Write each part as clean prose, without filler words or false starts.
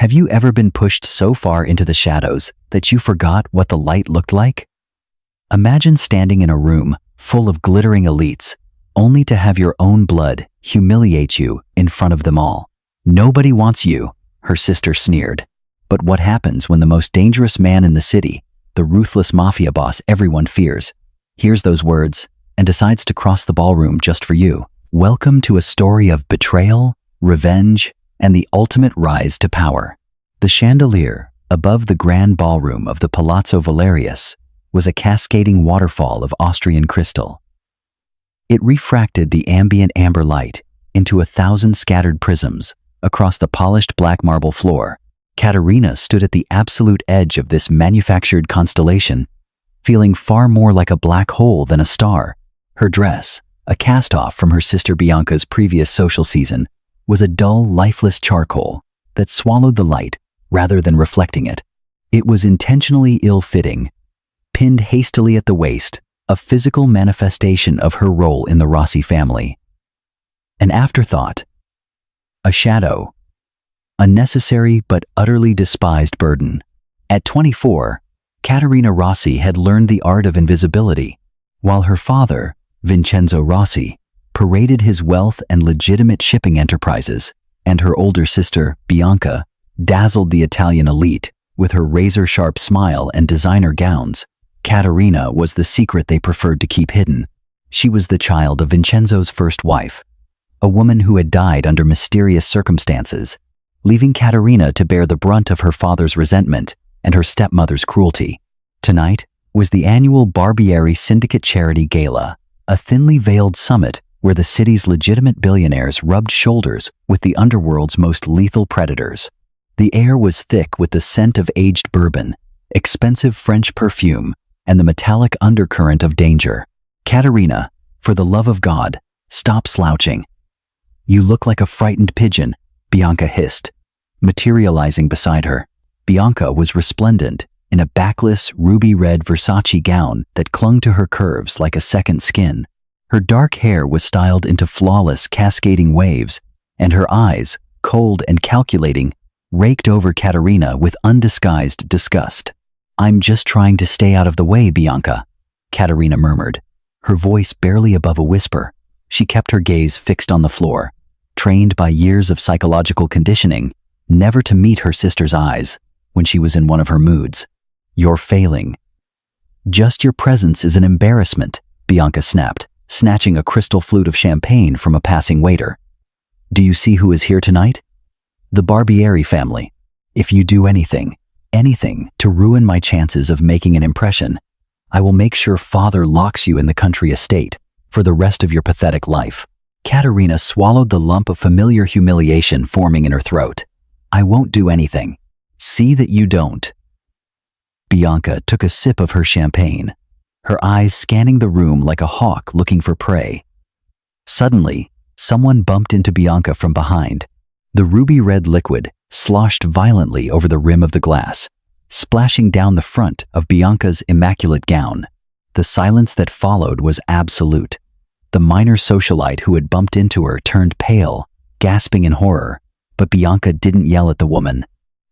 Have you ever been pushed so far into the shadows that you forgot what the light looked like? Imagine standing in a room full of glittering elites, only to have your own blood humiliate you in front of them all. Nobody wants you, her sister sneered. But what happens when the most dangerous man in the city, the ruthless mafia boss everyone fears, hears those words and decides to cross the ballroom just for you? Welcome to a story of betrayal, revenge, and the ultimate rise to power. The chandelier above the grand ballroom of the Palazzo Valerius was a cascading waterfall of Austrian crystal. It refracted the ambient amber light into 1,000 scattered prisms across the polished black marble floor. Caterina stood at the absolute edge of this manufactured constellation, feeling far more like a black hole than a star. Her dress, a cast-off from her sister Bianca's previous social season, was a dull, lifeless charcoal that swallowed the light rather than reflecting it. It was intentionally ill-fitting, pinned hastily at the waist, a physical manifestation of her role in the Rossi family. An afterthought, a shadow, a necessary but utterly despised burden. At 24, Caterina Rossi had learned the art of invisibility, while her father, Vincenzo Rossi, paraded his wealth and legitimate shipping enterprises, and her older sister, Bianca, dazzled the Italian elite with her razor-sharp smile and designer gowns. Caterina was the secret they preferred to keep hidden. She was the child of Vincenzo's first wife, a woman who had died under mysterious circumstances, leaving Caterina to bear the brunt of her father's resentment and her stepmother's cruelty. Tonight was the annual Barbieri Syndicate Charity Gala, a thinly veiled summit where the city's legitimate billionaires rubbed shoulders with the underworld's most lethal predators. The air was thick with the scent of aged bourbon, expensive French perfume, and the metallic undercurrent of danger. Caterina, for the love of God, stop slouching. You look like a frightened pigeon, Bianca hissed, materializing beside her. Bianca was resplendent in a backless, ruby-red Versace gown that clung to her curves like a second skin. Her dark hair was styled into flawless, cascading waves, and her eyes, cold and calculating, raked over Caterina with undisguised disgust. "I'm just trying to stay out of the way, Bianca," Caterina murmured, her voice barely above a whisper. She kept her gaze fixed on the floor, trained by years of psychological conditioning never to meet her sister's eyes when she was in one of her moods. "You're failing. Just your presence is an embarrassment," Bianca snapped, snatching a crystal flute of champagne from a passing waiter. "Do you see who is here tonight? The Barbieri family. If you do anything to ruin my chances of making an impression, I will make sure father locks you in the country estate for the rest of your pathetic life." Caterina swallowed the lump of familiar humiliation forming in her throat. "I won't do anything. See that you don't." Bianca took a sip of her champagne, her eyes scanning the room like a hawk looking for prey. Suddenly, someone bumped into Bianca from behind. The ruby-red liquid sloshed violently over the rim of the glass, splashing down the front of Bianca's immaculate gown. The silence that followed was absolute. The minor socialite who had bumped into her turned pale, gasping in horror, but Bianca didn't yell at the woman.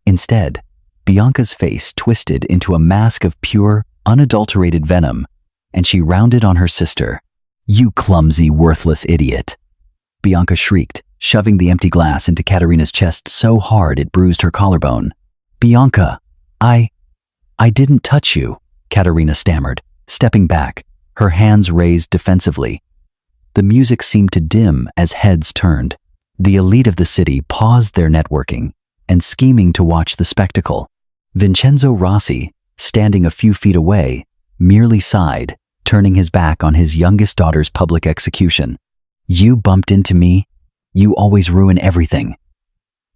Instead, Bianca's face twisted into a mask of pure, unadulterated venom, and she rounded on her sister. "You clumsy, worthless idiot," Bianca shrieked, shoving the empty glass into Caterina's chest so hard it bruised her collarbone. "Bianca, I didn't touch you," Caterina stammered, stepping back, her hands raised defensively. The music seemed to dim as heads turned. The elite of the city paused their networking and scheming to watch the spectacle. Vincenzo Rossi, standing a few feet away, merely sighed, turning his back on his youngest daughter's public execution. "You bumped into me? You always ruin everything."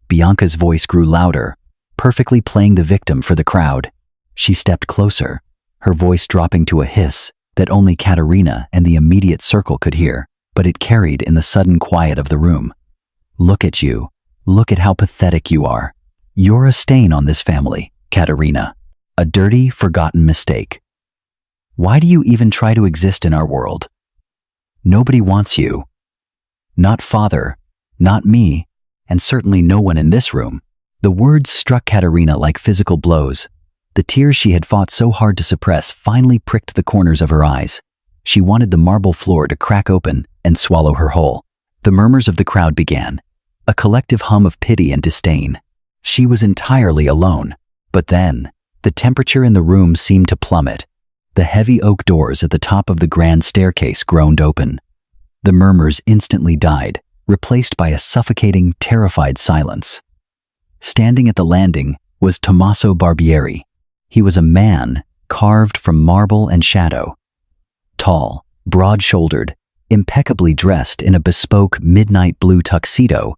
Bianca's voice grew louder, perfectly playing the victim for the crowd. She stepped closer, her voice dropping to a hiss that only Caterina and the immediate circle could hear, but it carried in the sudden quiet of the room. "Look at you. Look at how pathetic you are. You're a stain on this family, Caterina. A dirty, forgotten mistake. Why do you even try to exist in our world? Nobody wants you. Not father, not me, and certainly no one in this room." The words struck Caterina like physical blows. The tears she had fought so hard to suppress finally pricked the corners of her eyes. She wanted the marble floor to crack open and swallow her whole. The murmurs of the crowd began, a collective hum of pity and disdain. She was entirely alone. But then, the temperature in the room seemed to plummet. The heavy oak doors at the top of the grand staircase groaned open. The murmurs instantly died, replaced by a suffocating, terrified silence. Standing at the landing was Tommaso Barbieri. He was a man carved from marble and shadow. Tall, broad-shouldered, impeccably dressed in a bespoke midnight blue tuxedo,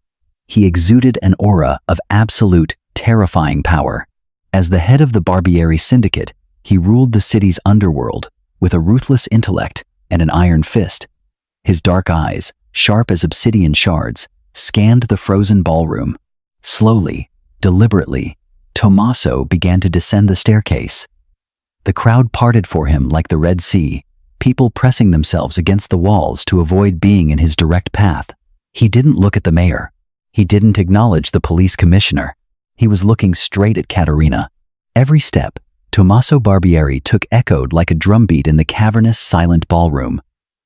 he exuded an aura of absolute, terrifying power. As the head of the Barbieri syndicate, he ruled the city's underworld with a ruthless intellect and an iron fist. His dark eyes, sharp as obsidian shards, scanned the frozen ballroom. Slowly, deliberately, Tommaso began to descend the staircase. The crowd parted for him like the Red Sea, people pressing themselves against the walls to avoid being in his direct path. He didn't look at the mayor. He didn't acknowledge the police commissioner. He was looking straight at Caterina. Every step Tommaso Barbieri took echoed like a drumbeat in the cavernous, silent ballroom.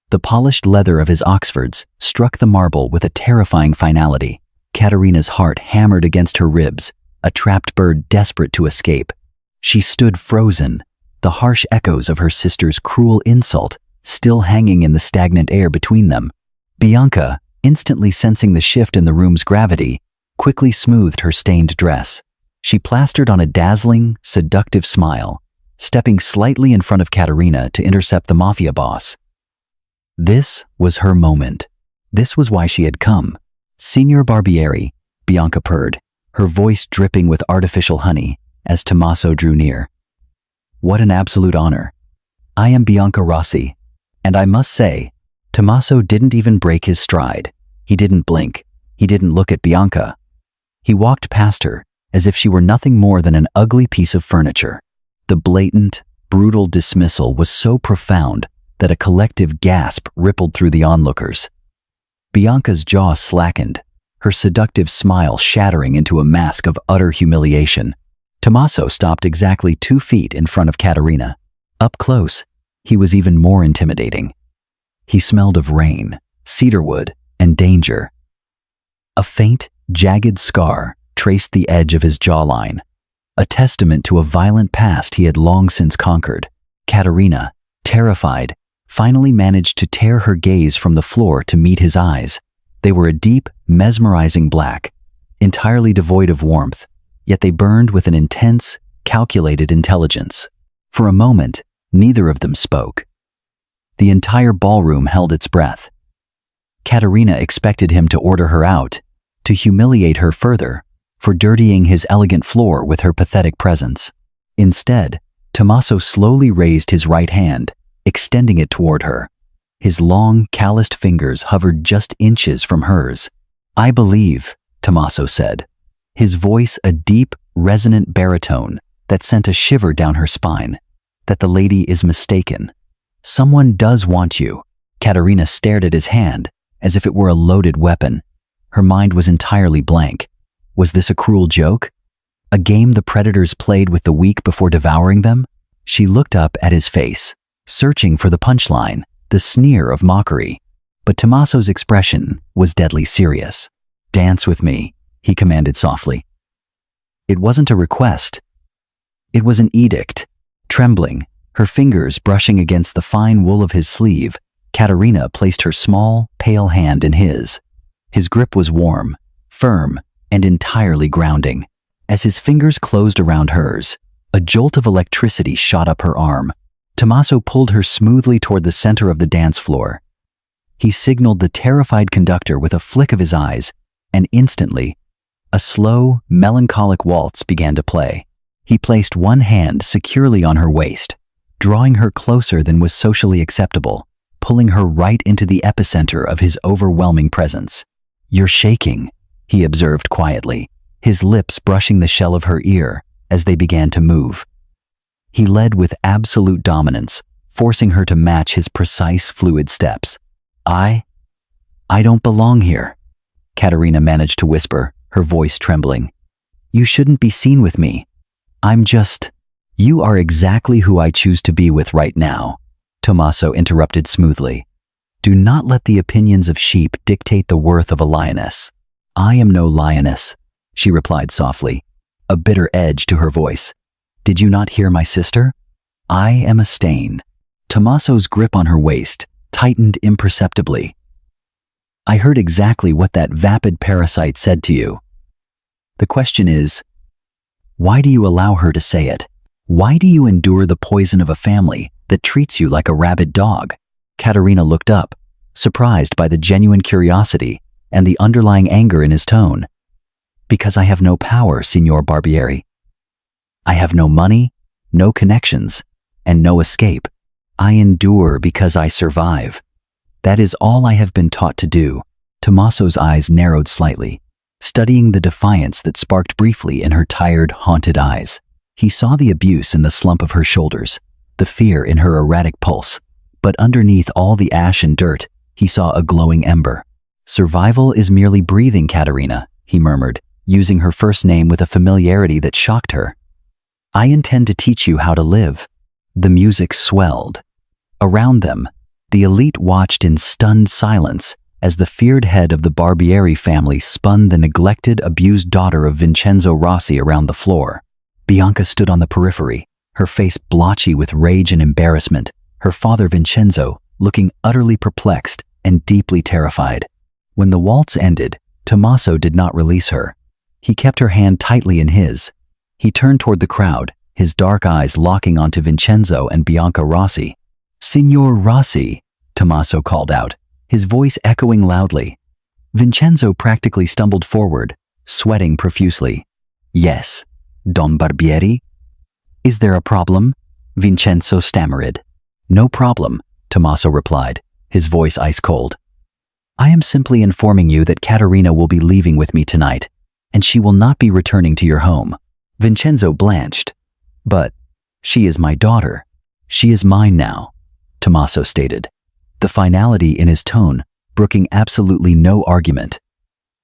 The polished leather of his Oxfords struck the marble with a terrifying finality. Caterina's heart hammered against her ribs, a trapped bird desperate to escape. She stood frozen, the harsh echoes of her sister's cruel insult still hanging in the stagnant air between them. Bianca, instantly sensing the shift in the room's gravity, quickly smoothed her stained dress. She plastered on a dazzling, seductive smile, stepping slightly in front of Caterina to intercept the Mafia boss. This was her moment. This was why she had come. Signor Barbieri, Bianca purred, her voice dripping with artificial honey, as Tommaso drew near. What an absolute honor. I am Bianca Rossi, and I must say, Tommaso didn't even break his stride. He didn't blink. He didn't look at Bianca. He walked past her, as if she were nothing more than an ugly piece of furniture. The blatant, brutal dismissal was so profound that a collective gasp rippled through the onlookers. Bianca's jaw slackened, her seductive smile shattering into a mask of utter humiliation. Tommaso stopped exactly 2 feet in front of Caterina. Up close, he was even more intimidating. He smelled of rain, cedarwood, and danger. A faint, jagged scar traced the edge of his jawline, a testament to a violent past he had long since conquered. Caterina, terrified, finally managed to tear her gaze from the floor to meet his eyes. They were a deep, mesmerizing black, entirely devoid of warmth, yet they burned with an intense, calculated intelligence. For a moment, neither of them spoke. The entire ballroom held its breath. Caterina expected him to order her out, to humiliate her further, for dirtying his elegant floor with her pathetic presence. Instead, Tommaso slowly raised his right hand, extending it toward her. His long, calloused fingers hovered just inches from hers. I believe, Tommaso said, his voice a deep, resonant baritone that sent a shiver down her spine, that the lady is mistaken. Someone does want you. Caterina stared at his hand as if it were a loaded weapon. Her mind was entirely blank. Was this a cruel joke? A game the predators played with the weak before devouring them? She looked up at his face, searching for the punchline, the sneer of mockery. But Tommaso's expression was deadly serious. Dance with me, he commanded softly. It wasn't a request. It was an edict. Trembling, her fingers brushing against the fine wool of his sleeve, Caterina placed her small, pale hand in his. His grip was warm, firm, and entirely grounding. As his fingers closed around hers, a jolt of electricity shot up her arm. Tommaso pulled her smoothly toward the center of the dance floor. He signaled the terrified conductor with a flick of his eyes, and instantly, a slow, melancholic waltz began to play. He placed one hand securely on her waist, drawing her closer than was socially acceptable, pulling her right into the epicenter of his overwhelming presence. You're shaking, he observed quietly, his lips brushing the shell of her ear as they began to move. He led with absolute dominance, forcing her to match his precise, fluid steps. I don't belong here, Caterina managed to whisper, her voice trembling. You shouldn't be seen with me. I'm just... You are exactly who I choose to be with right now, Tommaso interrupted smoothly. Do not let the opinions of sheep dictate the worth of a lioness. I am no lioness, she replied softly, a bitter edge to her voice. Did you not hear my sister? I am a stain. Tommaso's grip on her waist tightened imperceptibly. I heard exactly what that vapid parasite said to you. The question is, why do you allow her to say it? Why do you endure the poison of a family that treats you like a rabid dog? Caterina looked up, surprised by the genuine curiosity and the underlying anger in his tone. Because I have no power, Signor Barbieri. I have no money, no connections, and no escape. I endure because I survive. That is all I have been taught to do. Tommaso's eyes narrowed slightly, studying the defiance that sparked briefly in her tired, haunted eyes. He saw the abuse in the slump of her shoulders, the fear in her erratic pulse, but underneath all the ash and dirt, he saw a glowing ember. Survival is merely breathing, Caterina, he murmured, using her first name with a familiarity that shocked her. I intend to teach you how to live. The music swelled. Around them, the elite watched in stunned silence as the feared head of the Barbieri family spun the neglected, abused daughter of Vincenzo Rossi around the floor. Bianca stood on the periphery, her face blotchy with rage and embarrassment, her father Vincenzo looking utterly perplexed and deeply terrified. When the waltz ended, Tommaso did not release her. He kept her hand tightly in his. He turned toward the crowd, his dark eyes locking onto Vincenzo and Bianca Rossi. Signor Rossi, Tommaso called out, his voice echoing loudly. Vincenzo practically stumbled forward, sweating profusely. Yes, Don Barbieri? Is there a problem? Vincenzo stammered. No problem, Tommaso replied, his voice ice cold. I am simply informing you that Caterina will be leaving with me tonight, and she will not be returning to your home. Vincenzo blanched. But she is my daughter. She is mine now, Tommaso stated, the finality in his tone brooking absolutely no argument.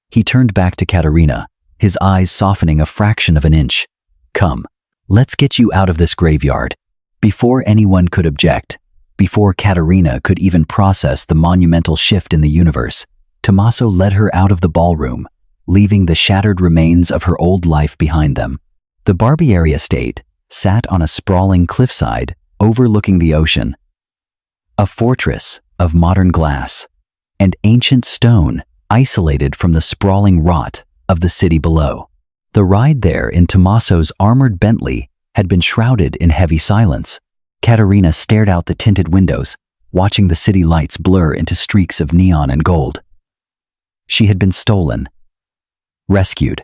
He turned back to Caterina, his eyes softening a fraction of an inch. Come, let's get you out of this graveyard. Before anyone could object, before Caterina could even process the monumental shift in the universe, Tommaso led her out of the ballroom, leaving the shattered remains of her old life behind them. The Barbieri estate sat on a sprawling cliffside overlooking the ocean. A fortress of modern glass and ancient stone isolated from the sprawling rot of the city below. The ride there in Tommaso's armored Bentley had been shrouded in heavy silence. Caterina stared out the tinted windows, watching the city lights blur into streaks of neon and gold. She had been stolen, rescued,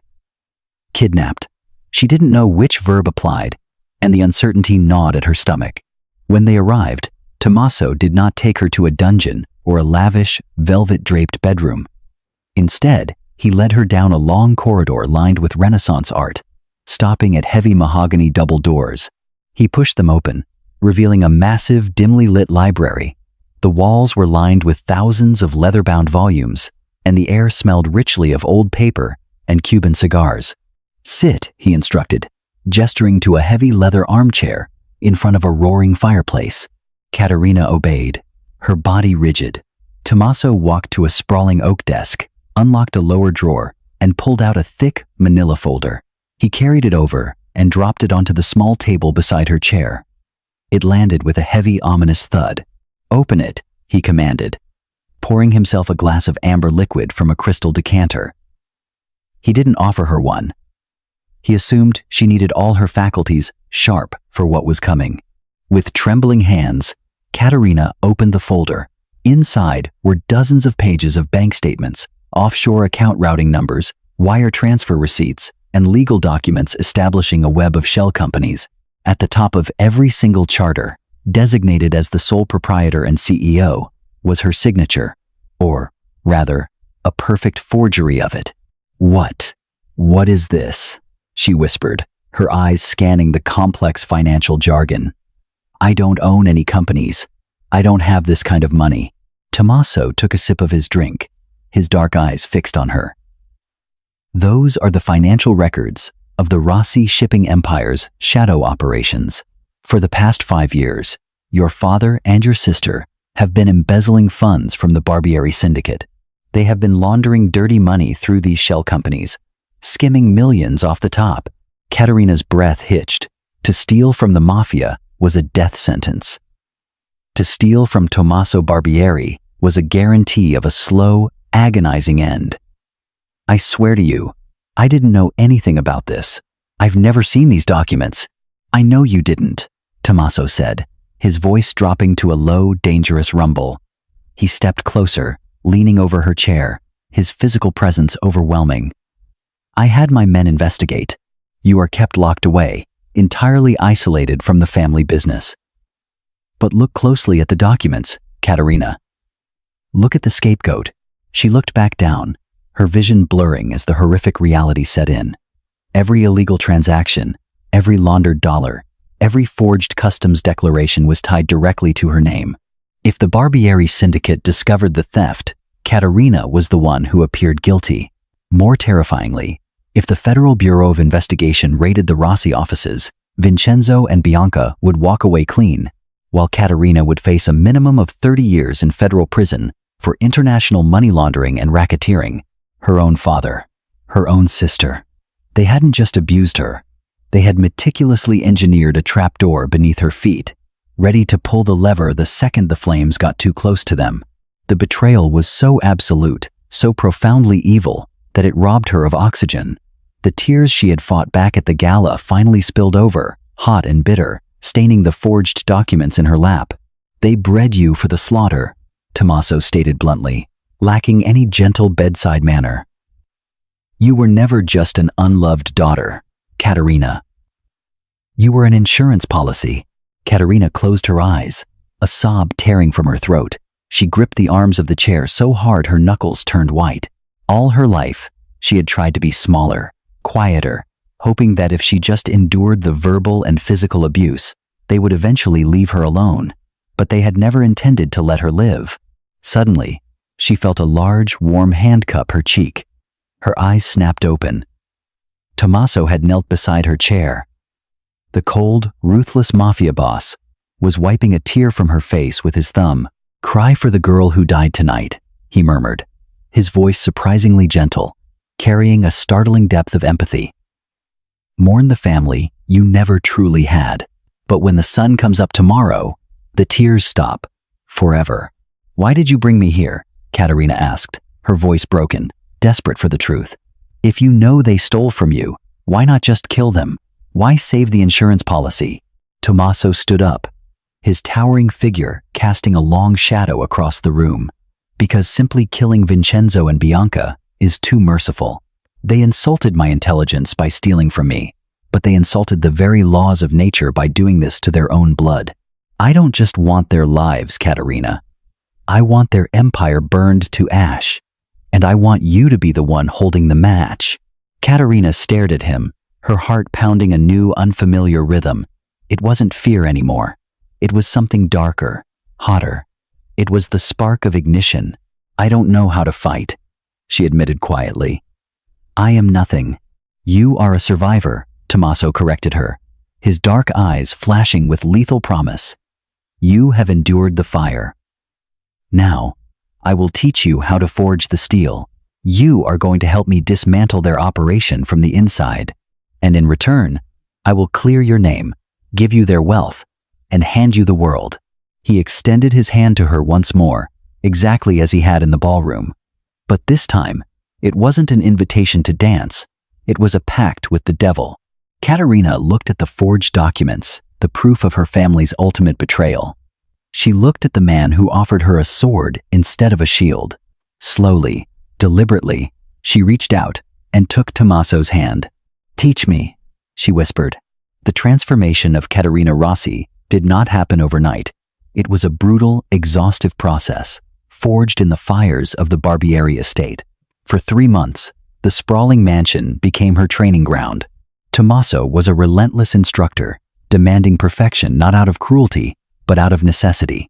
kidnapped. She didn't know which verb applied, and the uncertainty gnawed at her stomach. When they arrived, Tommaso did not take her to a dungeon or a lavish, velvet-draped bedroom. Instead, he led her down a long corridor lined with Renaissance art, stopping at heavy mahogany double doors. He pushed them open, revealing a massive, dimly lit library. The walls were lined with thousands of leather-bound volumes, and the air smelled richly of old paper and Cuban cigars. Sit, he instructed, gesturing to a heavy leather armchair in front of a roaring fireplace. Caterina obeyed, her body rigid. Tommaso walked to a sprawling oak desk, unlocked a lower drawer, and pulled out a thick manila folder. He carried it over and dropped it onto the small table beside her chair. It landed with a heavy, ominous thud. Open it, he commanded, pouring himself a glass of amber liquid from a crystal decanter. He didn't offer her one. He assumed she needed all her faculties sharp for what was coming. With trembling hands, Caterina opened the folder. Inside were dozens of pages of bank statements, offshore account routing numbers, wire transfer receipts, and legal documents establishing a web of shell companies. At the top of every single charter, designated as the sole proprietor and CEO, was her signature, or, rather, a perfect forgery of it. What is this? She whispered, her eyes scanning the complex financial jargon. I don't own any companies. I don't have this kind of money. Tommaso took a sip of his drink, his dark eyes fixed on her. Those are the financial records of the Rossi shipping empire's shadow operations. For the past 5 years, your father and your sister have been embezzling funds from the Barbieri syndicate. They have been laundering dirty money through these shell companies, skimming millions off the top. Caterina's breath hitched. To steal from the Mafia was a death sentence. To steal from Tommaso Barbieri was a guarantee of a slow, agonizing end. I swear to you, I didn't know anything about this. I've never seen these documents. I know you didn't, Tommaso said, his voice dropping to a low, dangerous rumble. He stepped closer, leaning over her chair, his physical presence overwhelming. I had my men investigate. You are kept locked away, entirely isolated from the family business. But look closely at the documents, Caterina. Look at the scapegoat. She looked back down, her vision blurring as the horrific reality set in. Every illegal transaction, every laundered dollar, every forged customs declaration was tied directly to her name. If the Barbieri syndicate discovered the theft, Caterina was the one who appeared guilty. More terrifyingly, if the Federal Bureau of Investigation raided the Rossi offices, Vincenzo and Bianca would walk away clean, while Caterina would face a minimum of 30 years in federal prison for international money laundering and racketeering. Her own father, her own sister. They hadn't just abused her. They had meticulously engineered a trapdoor beneath her feet, ready to pull the lever the second the flames got too close to them. The betrayal was so absolute, so profoundly evil, that it robbed her of oxygen. The tears she had fought back at the gala finally spilled over, hot and bitter, staining the forged documents in her lap. They bred you for the slaughter, Tommaso stated bluntly, lacking any gentle bedside manner. You were never just an unloved daughter, Caterina. You were an insurance policy. Caterina closed her eyes, a sob tearing from her throat. She gripped the arms of the chair so hard her knuckles turned white. All her life, she had tried to be smaller, quieter, hoping that if she just endured the verbal and physical abuse, they would eventually leave her alone. But they had never intended to let her live. Suddenly, she felt a large, warm hand cup her cheek. Her eyes snapped open. Tommaso had knelt beside her chair. The cold, ruthless Mafia boss was wiping a tear from her face with his thumb. Cry for the girl who died tonight, he murmured, his voice surprisingly gentle, carrying a startling depth of empathy. Mourn the family you never truly had. But when the sun comes up tomorrow, the tears stop. Forever. Why did you bring me here? Caterina asked, her voice broken, desperate for the truth. If you know they stole from you, why not just kill them? Why save the insurance policy? Tommaso stood up, his towering figure casting a long shadow across the room. Because simply killing Vincenzo and Bianca is too merciful. They insulted my intelligence by stealing from me, but they insulted the very laws of nature by doing this to their own blood. I don't just want their lives, Caterina. I want their empire burned to ash. And I want you to be the one holding the match. Caterina stared at him, her heart pounding a new, unfamiliar rhythm. It wasn't fear anymore. It was something darker, hotter. It was the spark of ignition. I don't know how to fight, she admitted quietly. I am nothing. You are a survivor, Tommaso corrected her, his dark eyes flashing with lethal promise. You have endured the fire. Now, I will teach you how to forge the steel. You are going to help me dismantle their operation from the inside. And in return, I will clear your name, give you their wealth, and hand you the world. He extended his hand to her once more, exactly as he had in the ballroom. But this time, it wasn't an invitation to dance. It was a pact with the devil. Caterina looked at the forged documents, the proof of her family's ultimate betrayal. She looked at the man who offered her a sword instead of a shield. Slowly, deliberately, she reached out and took Tommaso's hand. Teach me, she whispered. The transformation of Caterina Rossi did not happen overnight. It was a brutal, exhaustive process, forged in the fires of the Barbieri estate. For 3 months, the sprawling mansion became her training ground. Tommaso was a relentless instructor, demanding perfection not out of cruelty, but out of necessity.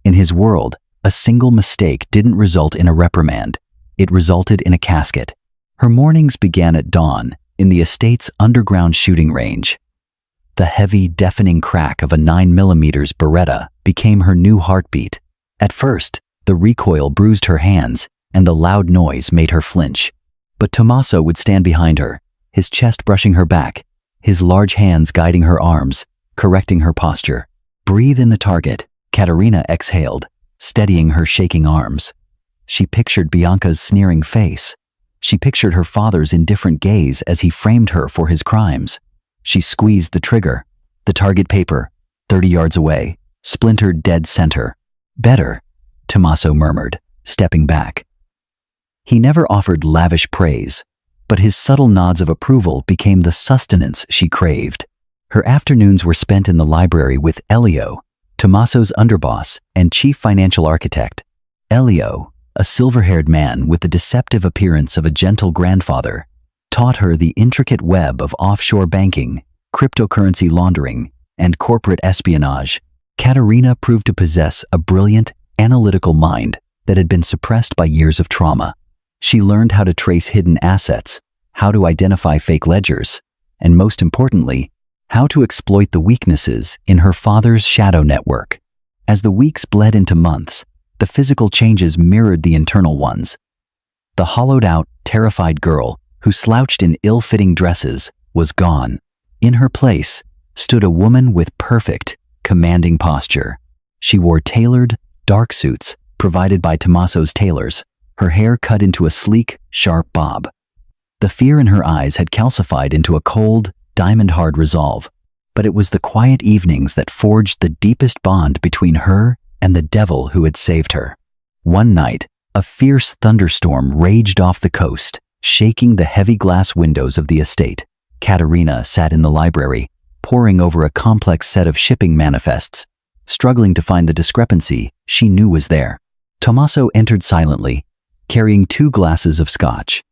In his world, a single mistake didn't result in a reprimand. It resulted in a casket. Her mornings began at dawn, in the estate's underground shooting range. The heavy, deafening crack of a 9mm Beretta became her new heartbeat. At first, the recoil bruised her hands, and the loud noise made her flinch. But Tommaso would stand behind her, his chest brushing her back, his large hands guiding her arms, correcting her posture. "Breathe in the target," Caterina exhaled, steadying her shaking arms. She pictured Bianca's sneering face. She pictured her father's indifferent gaze as he framed her for his crimes. She squeezed the trigger. The target paper, 30 yards away, splintered dead center. "Better," Tommaso murmured, stepping back. He never offered lavish praise, but his subtle nods of approval became the sustenance she craved. Her afternoons were spent in the library with Elio, Tommaso's underboss and chief financial architect. Elio, a silver-haired man with the deceptive appearance of a gentle grandfather, taught her the intricate web of offshore banking, cryptocurrency laundering, and corporate espionage. Caterina proved to possess a brilliant, analytical mind that had been suppressed by years of trauma. She learned how to trace hidden assets, how to identify fake ledgers, and most importantly, how to exploit the weaknesses in her father's shadow network. As the weeks bled into months, the physical changes mirrored the internal ones. The hollowed-out, terrified girl who slouched in ill-fitting dresses was gone. In her place stood a woman with perfect, commanding posture. She wore tailored, dark suits provided by Tommaso's tailors, her hair cut into a sleek, sharp bob. The fear in her eyes had calcified into a cold, diamond-hard resolve, but it was the quiet evenings that forged the deepest bond between her and the devil who had saved her. One night, a fierce thunderstorm raged off the coast, shaking the heavy glass windows of the estate. Caterina sat in the library, poring over a complex set of shipping manifests, struggling to find the discrepancy she knew was there. Tommaso entered silently, carrying 2 glasses of scotch.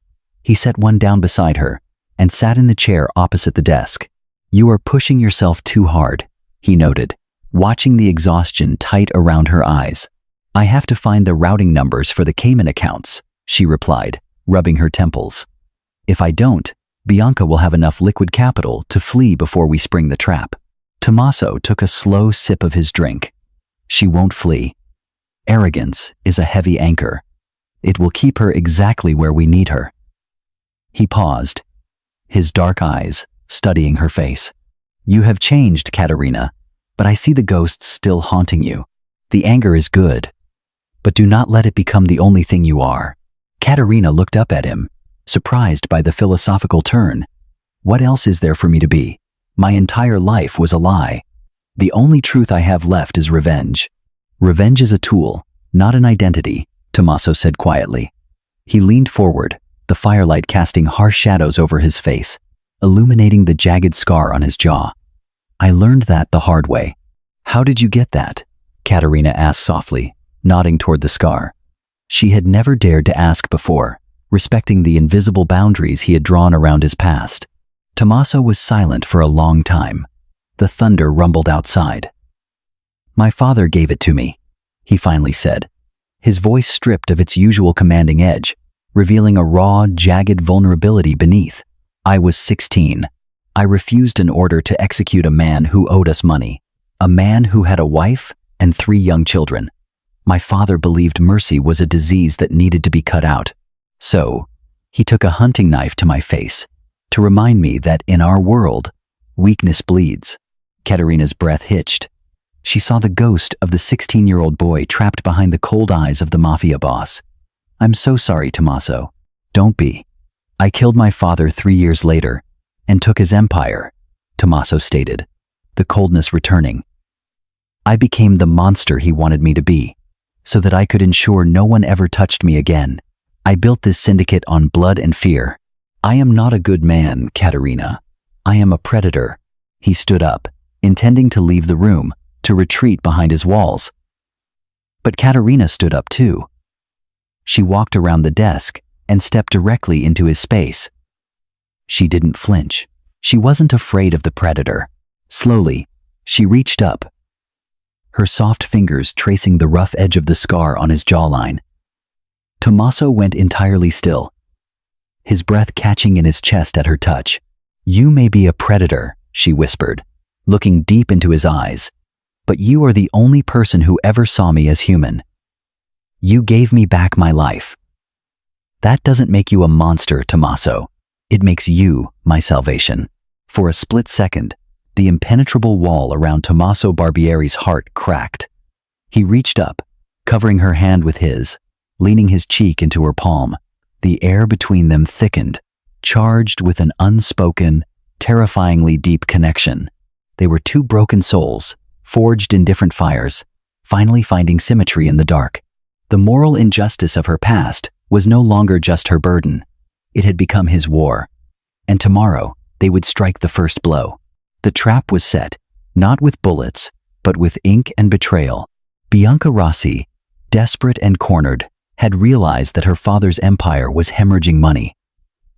He set one down beside her and sat in the chair opposite the desk. "You are pushing yourself too hard," he noted, watching the exhaustion tight around her eyes. "I have to find the routing numbers for the Cayman accounts," she replied, rubbing her temples. "If I don't, Bianca will have enough liquid capital to flee before we spring the trap." Tommaso took a slow sip of his drink. "She won't flee. Arrogance is a heavy anchor. It will keep her exactly where we need her." He paused, his dark eyes studying her face. "You have changed, Caterina, but I see the ghosts still haunting you. The anger is good, but do not let it become the only thing you are." Caterina looked up at him, surprised by the philosophical turn. "What else is there for me to be? My entire life was a lie. The only truth I have left is revenge." "Revenge is a tool, not an identity," Tommaso said quietly. He leaned forward, the firelight casting harsh shadows over his face, illuminating the jagged scar on his jaw. "I learned that the hard way." "How did you get that?" Caterina asked softly, nodding toward the scar. She had never dared to ask before, respecting the invisible boundaries he had drawn around his past. Tommaso was silent for a long time. The thunder rumbled outside. "My father gave it to me," he finally said, his voice stripped of its usual commanding edge, revealing a raw, jagged vulnerability beneath. "I was 16. I refused an order to execute a man who owed us money, a man who had a wife and 3 young children. My father believed mercy was a disease that needed to be cut out. So, he took a hunting knife to my face, to remind me that in our world, weakness bleeds." Caterina's breath hitched. She saw the ghost of the 16-year-old boy trapped behind the cold eyes of the Mafia boss. "I'm so sorry, Tommaso." "Don't be. I killed my father 3 years later and took his empire," Tommaso stated, the coldness returning. "I became the monster he wanted me to be, so that I could ensure no one ever touched me again. I built this syndicate on blood and fear. I am not a good man, Caterina. I am a predator." He stood up, intending to leave the room, to retreat behind his walls. But Caterina stood up too. She walked around the desk and stepped directly into his space. She didn't flinch. She wasn't afraid of the predator. Slowly, she reached up, her soft fingers tracing the rough edge of the scar on his jawline. Tommaso went entirely still. his breath catching in his chest at her touch. "You may be a predator," she whispered, looking deep into his eyes, "but you are the only person who ever saw me as human. You gave me back my life. That doesn't make you a monster, Tommaso. It makes you my salvation." For a split second, the impenetrable wall around Tommaso Barbieri's heart cracked. He reached up, covering her hand with his, leaning his cheek into her palm. The air between them thickened, charged with an unspoken, terrifyingly deep connection. They were two broken souls, forged in different fires, finally finding symmetry in the dark. The moral injustice of her past was no longer just her burden. It had become his war. And tomorrow, they would strike the first blow. The trap was set, not with bullets, but with ink and betrayal. Bianca Rossi, desperate and cornered, had realized that her father's empire was hemorrhaging money.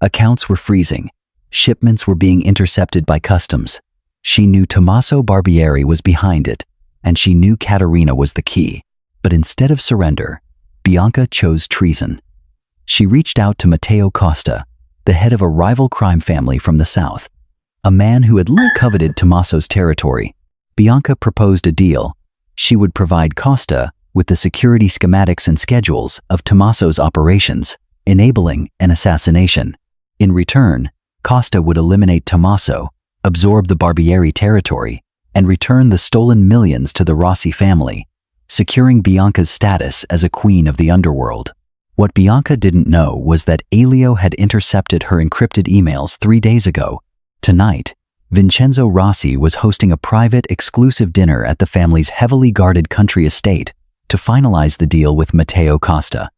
Accounts were freezing. Shipments were being intercepted by customs. She knew Tommaso Barbieri was behind it, and she knew Caterina was the key. But instead of surrender, Bianca chose treason. She reached out to Matteo Costa, the head of a rival crime family from the south, a man who had long coveted Tommaso's territory. Bianca proposed a deal. She would provide Costa with the security schematics and schedules of Tommaso's operations, enabling an assassination. In return, Costa would eliminate Tommaso, absorb the Barbieri territory, and return the stolen millions to the Rossi family, securing Bianca's status as a queen of the underworld. What Bianca didn't know was that Elio had intercepted her encrypted emails 3 days ago. Tonight, Vincenzo Rossi was hosting a private, exclusive dinner at the family's heavily guarded country estate to finalize the deal with Matteo Costa.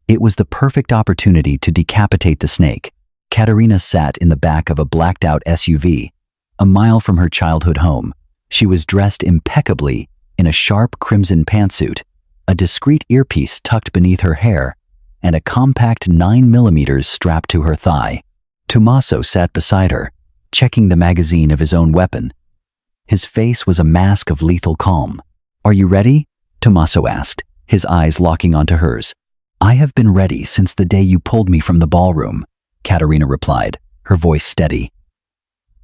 It was the perfect opportunity to decapitate the snake. Caterina sat in the back of a blacked-out SUV, a mile from her childhood home. She was dressed impeccably in a sharp crimson pantsuit, a discreet earpiece tucked beneath her hair, and a compact 9mm strapped to her thigh. Tommaso sat beside her, checking the magazine of his own weapon. His face was a mask of lethal calm. "Are you ready?" Tommaso asked, his eyes locking onto hers. "I have been ready since the day you pulled me from the ballroom," Caterina replied, her voice steady.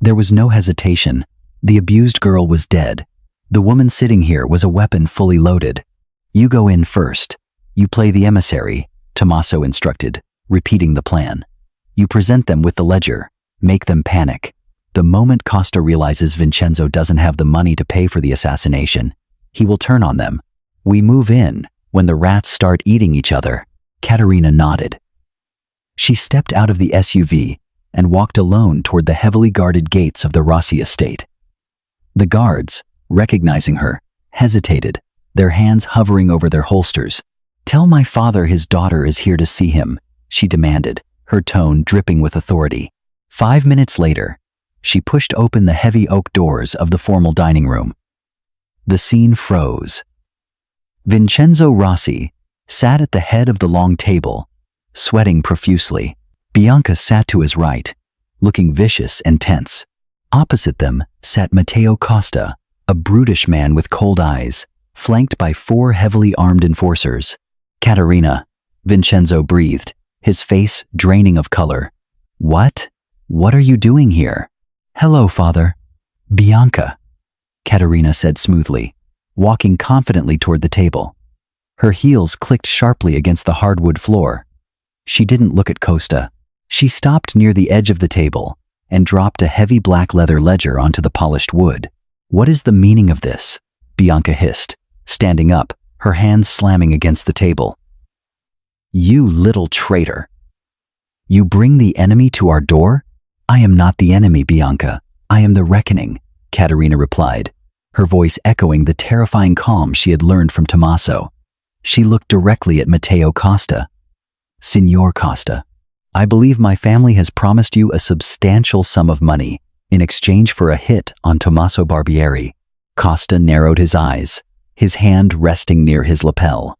There was no hesitation. The abused girl was dead. The woman sitting here was a weapon fully loaded. "You go in first. You play the emissary," Tommaso instructed, repeating the plan. "You present them with the ledger. Make them panic. The moment Costa realizes Vincenzo doesn't have the money to pay for the assassination, he will turn on them. We move in when the rats start eating each other." Caterina nodded. She stepped out of the SUV and walked alone toward the heavily guarded gates of the Rossi estate. The guards, recognizing her, hesitated, their hands hovering over their holsters. "Tell my father his daughter is here to see him," she demanded, her tone dripping with authority. 5 minutes later, she pushed open the heavy oak doors of the formal dining room. The scene froze. Vincenzo Rossi sat at the head of the long table, sweating profusely. Bianca sat to his right, looking vicious and tense. Opposite them sat Matteo Costa, a brutish man with cold eyes, flanked by 4 heavily armed enforcers. "Caterina," Vincenzo breathed, his face draining of color. What are you doing here?" "Hello, father." "Bianca," Caterina said smoothly, walking confidently toward the table. Her heels clicked sharply against the hardwood floor. She didn't look at Costa. She stopped near the edge of the table and dropped a heavy black leather ledger onto the polished wood. "What is the meaning of this?" Bianca hissed, standing up, her hands slamming against the table. "You little traitor! You bring the enemy to our door?" "I am not the enemy, Bianca. I am the reckoning," Caterina replied, her voice echoing the terrifying calm she had learned from Tommaso. She looked directly at Matteo Costa. "Signor Costa, I believe my family has promised you a substantial sum of money in exchange for a hit on Tommaso Barbieri." Costa narrowed his eyes, his hand resting near his lapel.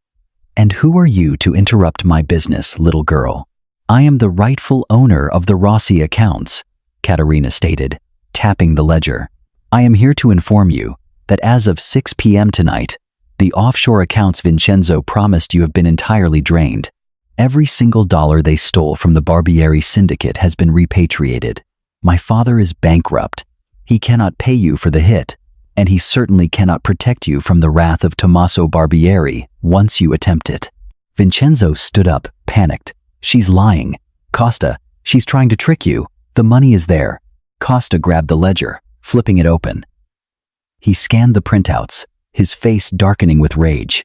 "And who are you to interrupt my business, little girl?" "I am the rightful owner of the Rossi accounts," Caterina stated, tapping the ledger. "I am here to inform you that as of 6 p.m. tonight, the offshore accounts Vincenzo promised you have been entirely drained. Every single dollar they stole from the Barbieri syndicate has been repatriated. My father is bankrupt. He cannot pay you for the hit, and he certainly cannot protect you from the wrath of Tommaso Barbieri once you attempt it." Vincenzo stood up, panicked. "She's lying. Costa, she's trying to trick you. The money is there." Costa grabbed the ledger, flipping it open. He scanned the printouts, his face darkening with rage.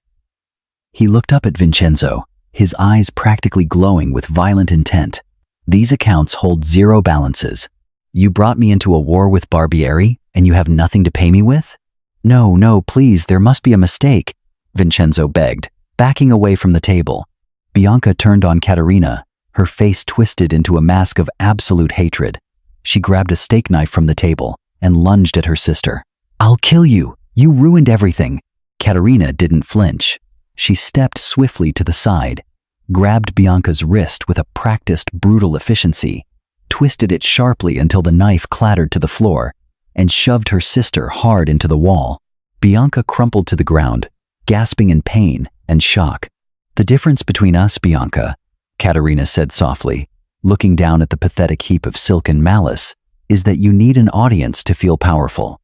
He looked up at Vincenzo, his eyes practically glowing with violent intent. "These accounts hold zero balances. You brought me into a war with Barbieri, and you have nothing to pay me with?" No, please, there must be a mistake," Vincenzo begged, backing away from the table. Bianca turned on Caterina, her face twisted into a mask of absolute hatred. She grabbed a steak knife from the table and lunged at her sister. "I'll kill you! You ruined everything!" Caterina didn't flinch. She stepped swiftly to the side, grabbed Bianca's wrist with a practiced, brutal efficiency, twisted it sharply until the knife clattered to the floor, and shoved her sister hard into the wall. Bianca crumpled to the ground, gasping in pain and shock. "The difference between us, Bianca," Caterina said softly, looking down at the pathetic heap of silken malice, "is that you need an audience to feel powerful.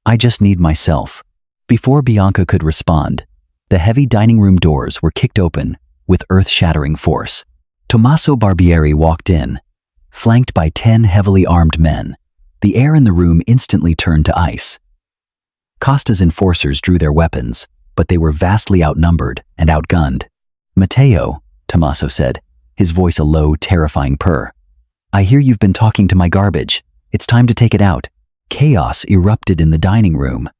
I just need myself." Before Bianca could respond, the heavy dining room doors were kicked open with earth-shattering force. Tommaso Barbieri walked in, flanked by 10 heavily armed men. The air in the room instantly turned to ice. Costa's enforcers drew their weapons, but they were vastly outnumbered and outgunned. "Matteo," Tommaso said, his voice a low, terrifying purr. "I hear you've been talking to my garbage. It's time to take it out." Chaos erupted in the dining room.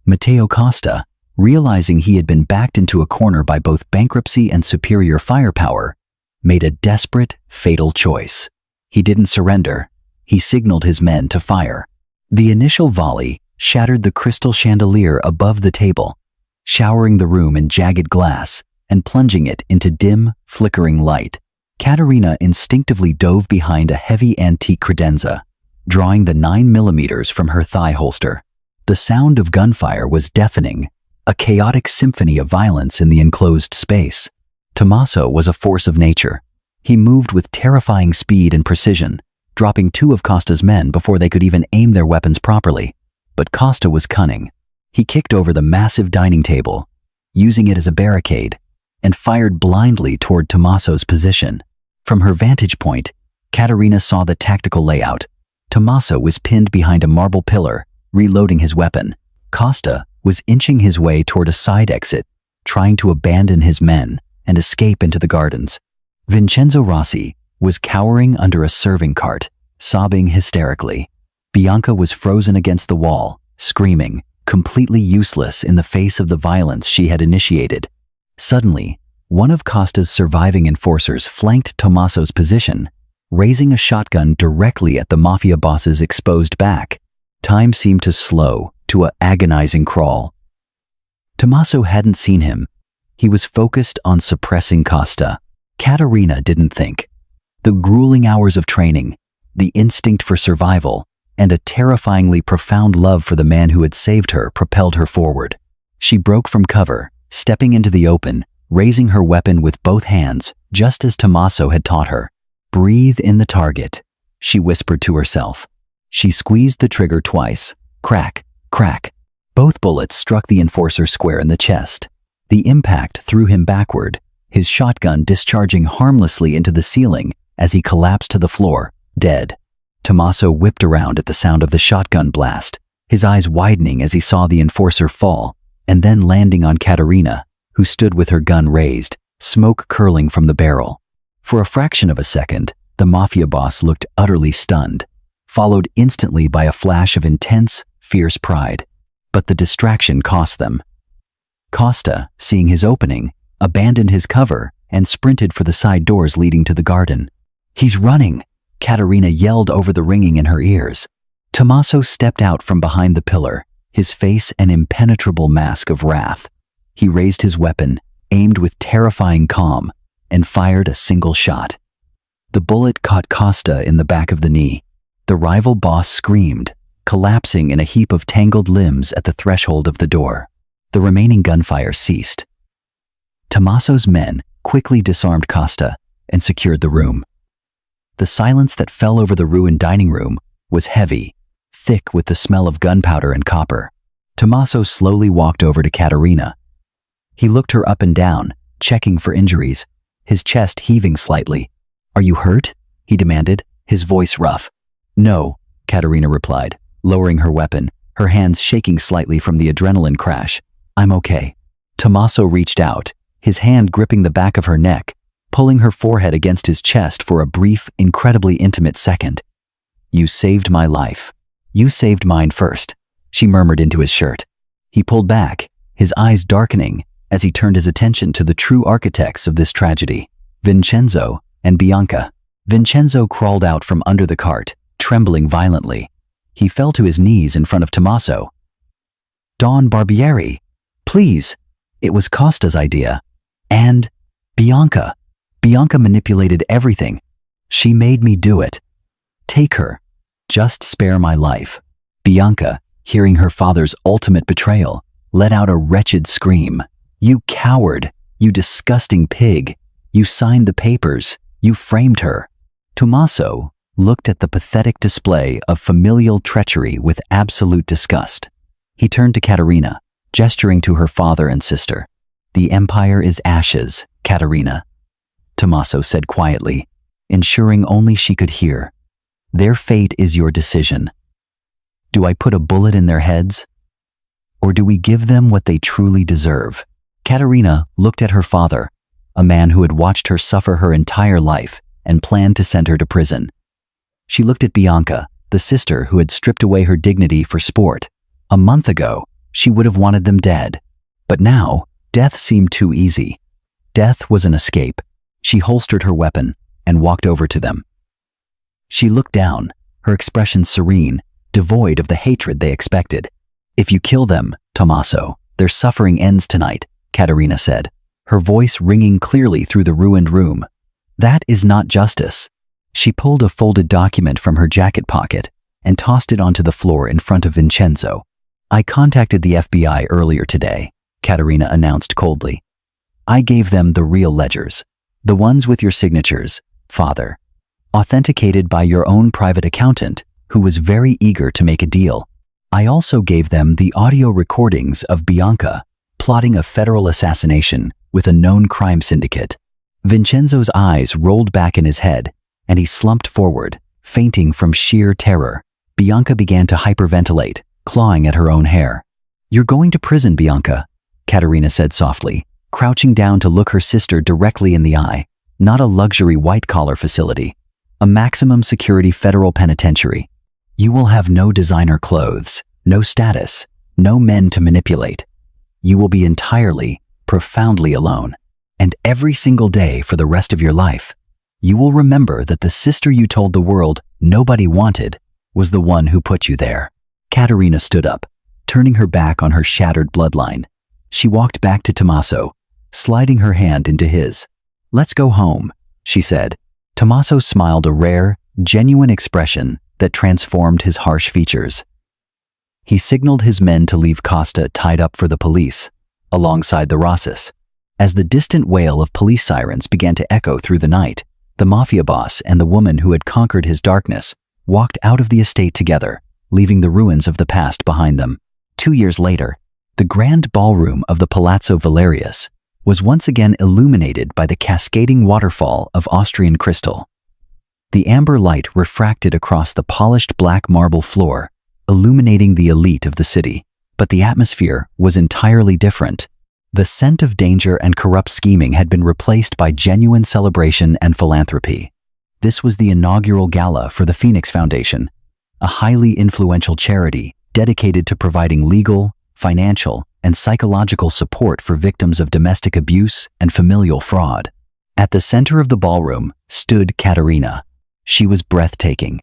Matteo Costa, realizing he had been backed into a corner by both bankruptcy and superior firepower, made a desperate, fatal choice. He didn't surrender. He signaled his men to fire. The initial volley shattered the crystal chandelier above the table, showering the room in jagged glass and plunging it into dim, flickering light. Caterina instinctively dove behind a heavy antique credenza, drawing the 9mm from her thigh holster. The sound of gunfire was deafening, a chaotic symphony of violence in the enclosed space. Tommaso was a force of nature. He moved with terrifying speed and precision, dropping 2 of Costa's men before they could even aim their weapons properly. But Costa was cunning. He kicked over the massive dining table, using it as a barricade, and fired blindly toward Tommaso's position. From her vantage point, Caterina saw the tactical layout. Tommaso was pinned behind a marble pillar, reloading his weapon. Costa was inching his way toward a side exit, trying to abandon his men and escape into the gardens. Vincenzo Rossi was cowering under a serving cart, sobbing hysterically. Bianca was frozen against the wall, screaming, completely useless in the face of the violence she had initiated. Suddenly, one of Costa's surviving enforcers flanked Tommaso's position, raising a shotgun directly at the Mafia boss's exposed back. Time seemed to slow to an agonizing crawl. Tommaso hadn't seen him. He was focused on suppressing Costa. Caterina didn't think. The grueling hours of training, the instinct for survival, and a terrifyingly profound love for the man who had saved her propelled her forward. She broke from cover, stepping into the open, raising her weapon with both hands, just as Tommaso had taught her. "Breathe in the target," she whispered to herself. She squeezed the trigger twice. Crack, crack. Both bullets struck the enforcer square in the chest. The impact threw him backward, his shotgun discharging harmlessly into the ceiling as he collapsed to the floor, dead. Tommaso whipped around at the sound of the shotgun blast, his eyes widening as he saw the enforcer fall, and then landing on Caterina, who stood with her gun raised, smoke curling from the barrel. For a fraction of a second, the Mafia boss looked utterly stunned, followed instantly by a flash of intense, fierce pride. But the distraction cost them. Costa, seeing his opening, abandoned his cover and sprinted for the side doors leading to the garden. "He's running!" Caterina yelled over the ringing in her ears. Tommaso stepped out from behind the pillar, his face an impenetrable mask of wrath. He raised his weapon, aimed with terrifying calm, and fired a single shot. The bullet caught Costa in the back of the knee. The rival boss screamed, collapsing in a heap of tangled limbs at the threshold of the door. The remaining gunfire ceased. Tommaso's men quickly disarmed Costa and secured the room. The silence that fell over the ruined dining room was heavy, thick with the smell of gunpowder and copper. Tommaso slowly walked over to Caterina. He looked her up and down, checking for injuries, his chest heaving slightly. "Are you hurt?" he demanded, his voice rough. "No," Caterina replied, lowering her weapon, her hands shaking slightly from the adrenaline crash. "I'm okay." Tommaso reached out, his hand gripping the back of her neck, pulling her forehead against his chest for a brief, incredibly intimate second. "You saved my life. You saved mine first," she murmured into his shirt. He pulled back, his eyes darkening as he turned his attention to the true architects of this tragedy, Vincenzo and Bianca. Vincenzo crawled out from under the cart, trembling violently. He fell to his knees in front of Tommaso. "Don Barbieri, please. It was Costa's idea. And Bianca. Bianca manipulated everything. She made me do it. Take her. Just spare my life." Bianca, hearing her father's ultimate betrayal, let out a wretched scream. "You coward! You disgusting pig! You signed the papers! You framed her!" Tommaso looked at the pathetic display of familial treachery with absolute disgust. He turned to Caterina, gesturing to her father and sister. "The empire is ashes, Caterina," Tommaso said quietly, ensuring only she could hear. "Their fate is your decision. Do I put a bullet in their heads? Or do we give them what they truly deserve?" Caterina looked at her father, a man who had watched her suffer her entire life and planned to send her to prison. She looked at Bianca, the sister who had stripped away her dignity for sport. A month ago, she would have wanted them dead. But now, death seemed too easy. Death was an escape. She holstered her weapon and walked over to them. She looked down, her expression serene, devoid of the hatred they expected. "If you kill them, Tommaso, their suffering ends tonight," Caterina said, her voice ringing clearly through the ruined room. "That is not justice." She pulled a folded document from her jacket pocket and tossed it onto the floor in front of Vincenzo. "I contacted the FBI earlier today," Caterina announced coldly. "I gave them the real ledgers, the ones with your signatures, father, authenticated by your own private accountant, who was very eager to make a deal. I also gave them the audio recordings of Bianca plotting a federal assassination with a known crime syndicate." Vincenzo's eyes rolled back in his head, and he slumped forward, fainting from sheer terror. Bianca began to hyperventilate, clawing at her own hair. "You're going to prison, Bianca," Caterina said softly, crouching down to look her sister directly in the eye. "Not a luxury white-collar facility. A maximum security federal penitentiary. You will have no designer clothes, no status, no men to manipulate. You will be entirely, profoundly alone. And every single day for the rest of your life, you will remember that the sister you told the world nobody wanted was the one who put you there." Caterina stood up, turning her back on her shattered bloodline. She walked back to Tommaso, sliding her hand into his. "Let's go home," she said. Tommaso smiled, a rare, genuine expression that transformed his harsh features. He signaled his men to leave Costa tied up for the police, alongside the Rossis. As the distant wail of police sirens began to echo through the night, the Mafia boss and the woman who had conquered his darkness walked out of the estate together, leaving the ruins of the past behind them. 2 years later, the grand ballroom of the Palazzo Valerius was once again illuminated by the cascading waterfall of Austrian crystal. The amber light refracted across the polished black marble floor, illuminating the elite of the city. But the atmosphere was entirely different. The scent of danger and corrupt scheming had been replaced by genuine celebration and philanthropy. This was the inaugural gala for the Phoenix Foundation, a highly influential charity dedicated to providing legal, financial, and psychological support for victims of domestic abuse and familial fraud. At the center of the ballroom stood Caterina. She was breathtaking.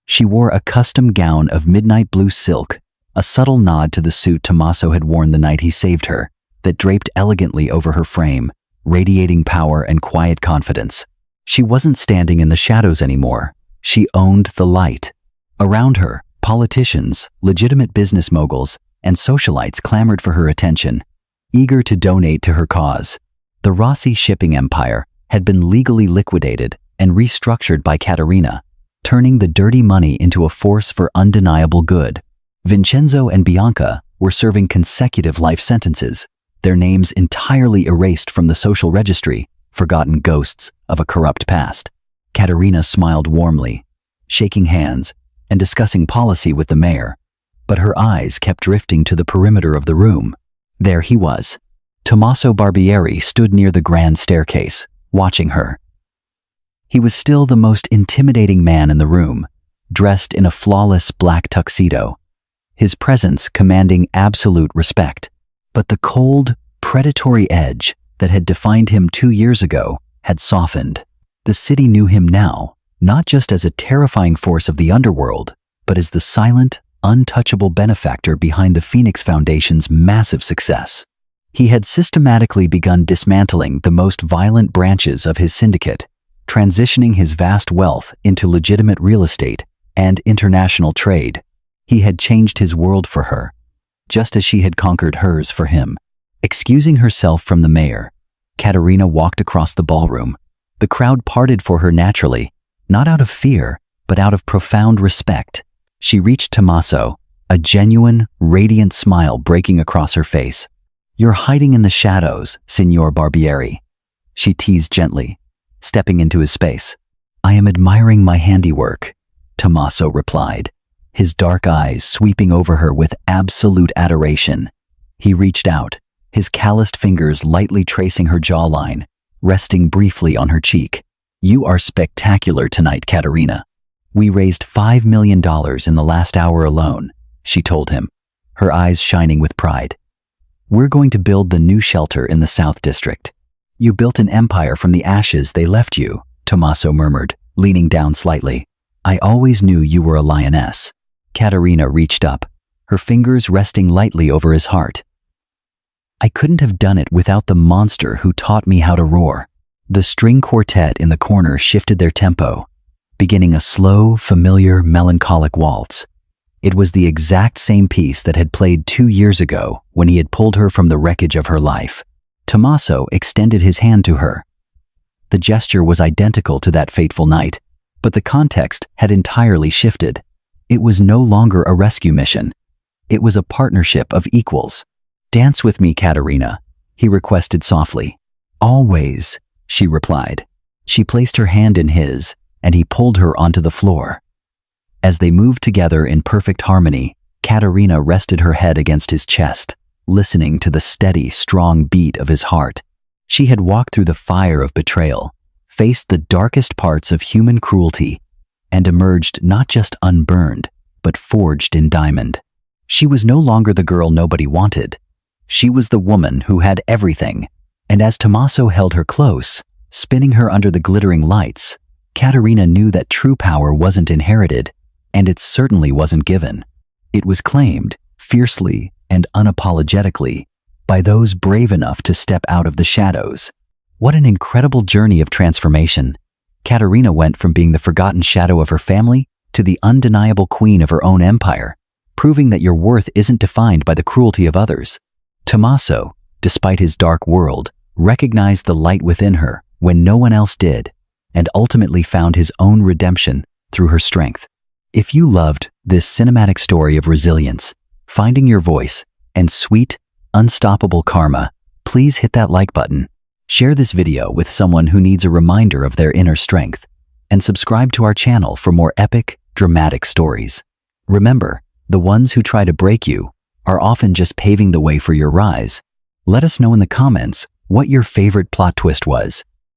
She wore a custom gown of midnight blue silk, a subtle nod to the suit Tommaso had worn the night he saved her, that draped elegantly over her frame, radiating power and quiet confidence. She wasn't standing in the shadows anymore. She owned the light. Around her, politicians, legitimate business moguls, and socialites clamored for her attention, eager to donate to her cause. The Rossi shipping empire had been legally liquidated and restructured by Caterina, turning the dirty money into a force for undeniable good. Vincenzo and Bianca were serving consecutive life sentences, their names entirely erased from the social registry, forgotten ghosts of a corrupt past. Caterina smiled warmly, shaking hands and discussing policy with the mayor, but her eyes kept drifting to the perimeter of the room. There he was. Tommaso Barbieri stood near the grand staircase, watching her. He was still the most intimidating man in the room, dressed in a flawless black tuxedo, his presence commanding absolute respect. But the cold, predatory edge that had defined him 2 years ago had softened. The city knew him now, not just as a terrifying force of the underworld, but as the silent, untouchable benefactor behind the Phoenix Foundation's massive success. He had systematically begun dismantling the most violent branches of his syndicate, transitioning his vast wealth into legitimate real estate and international trade. He had changed his world for her, just as she had conquered hers for him. Excusing herself from the mayor, Caterina walked across the ballroom. The crowd parted for her naturally, not out of fear, but out of profound respect. She reached Tommaso, a genuine, radiant smile breaking across her face. "You're hiding in the shadows, Signor Barbieri," she teased gently, stepping into his space. "I am admiring my handiwork," Tommaso replied, his dark eyes sweeping over her with absolute adoration. He reached out, his calloused fingers lightly tracing her jawline, resting briefly on her cheek. "You are spectacular tonight, Caterina. We raised $5 million in the last hour alone," she told him, her eyes shining with pride. "We're going to build the new shelter in the South District." "You built an empire from the ashes they left you," Tommaso murmured, leaning down slightly. "I always knew you were a lioness." Caterina reached up, her fingers resting lightly over his heart. "I couldn't have done it without the monster who taught me how to roar." The string quartet in the corner shifted their tempo, beginning a slow, familiar, melancholic waltz. It was the exact same piece that had played 2 years ago when he had pulled her from the wreckage of her life. Tommaso extended his hand to her. The gesture was identical to that fateful night, but the context had entirely shifted. It was no longer a rescue mission. It was a partnership of equals. "Dance with me, Caterina," he requested softly. "Always," she replied. She placed her hand in his, and he pulled her onto the floor. As they moved together in perfect harmony, Caterina rested her head against his chest, listening to the steady, strong beat of his heart. She had walked through the fire of betrayal, faced the darkest parts of human cruelty, and emerged not just unburned, but forged in diamond. She was no longer the girl nobody wanted. She was the woman who had everything. And as Tommaso held her close, spinning her under the glittering lights, Caterina knew that true power wasn't inherited, and it certainly wasn't given. It was claimed, fiercely and unapologetically, by those brave enough to step out of the shadows. What an incredible journey of transformation. Caterina went from being the forgotten shadow of her family to the undeniable queen of her own empire, proving that your worth isn't defined by the cruelty of others. Tommaso, despite his dark world, recognized the light within her when no one else did, and ultimately found his own redemption through her strength. If you loved this cinematic story of resilience, finding your voice, and sweet, unstoppable karma, please hit that like button. Share this video with someone who needs a reminder of their inner strength, and subscribe to our channel for more epic, dramatic stories. Remember, the ones who try to break you are often just paving the way for your rise. Let us know in the comments what your favorite plot twist was,